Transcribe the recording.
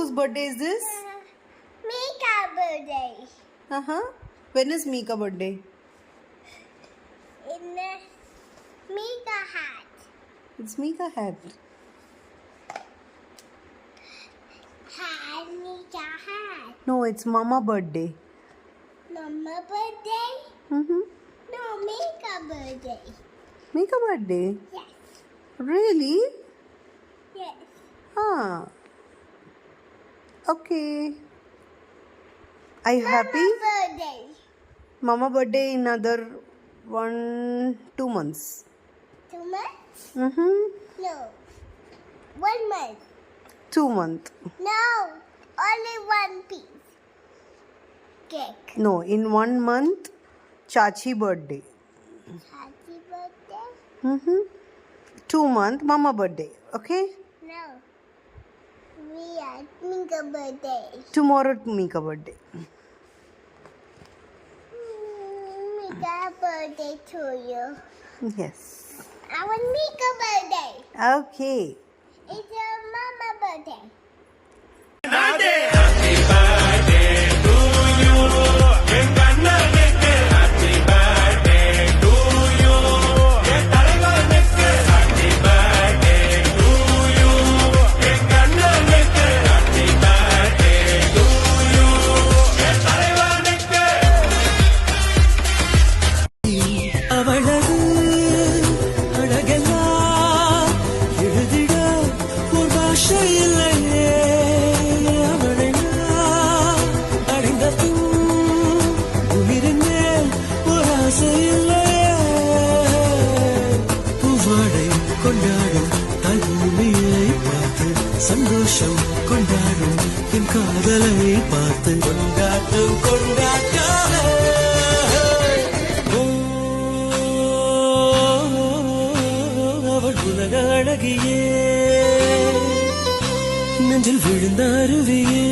whose birthday is this? Mika birthday. When is Mika birthday? In the Mika hat. It's Mika hat. Hat, Mika hat. No, it's Mama birthday. Mama birthday? No, Mika birthday. Mika birthday? Yes. Really? Yes. Okay. Are you happy? Mama birthday. Mama birthday in another 2 months. 2 months? No. 1 month. 2 months. No. Only 1 piece. Cake. No, in 1 month, Chachi birthday. Happy birthday? 2 month, Mama birthday. Okay? No. We are Mika birthday. Tomorrow, Mika birthday. Mika birthday to you. Yes. I want Mika birthday. Okay. It's your mama birthday. கொண்டாடும் தாய் பூமியை பார்த்து சந்தோஷம் கொண்டாடும் என் காதலை பார்த்து கொண்டாட்டம் கொண்டாட்டாலே அவள் உலக அழகியே நெஞ்சில் விழுந்த அருவியே